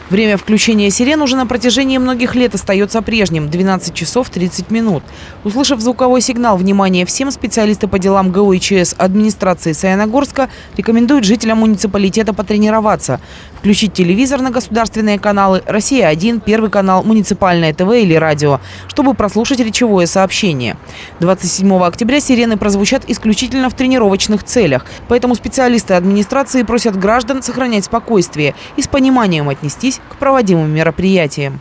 Время включения сирен уже на протяжении многих лет остается прежним – 12 часов 30 минут. Услышав звуковой сигнал «Внимание всем», специалисты по делам ГУ и ЧС администрации Саяногорска рекомендуют жителям муниципалитета потренироваться. Включить телевизор на государственные каналы «Россия-1», Первый канал, муниципальное ТВ или радио, чтобы прослушать речевое сообщение. 27 октября сирены прозвучат исключительно в тренировочных целях. Поэтому специалисты администрации просят граждан сохранять спокойствие и с пониманием отнестись к проводимым мероприятиям.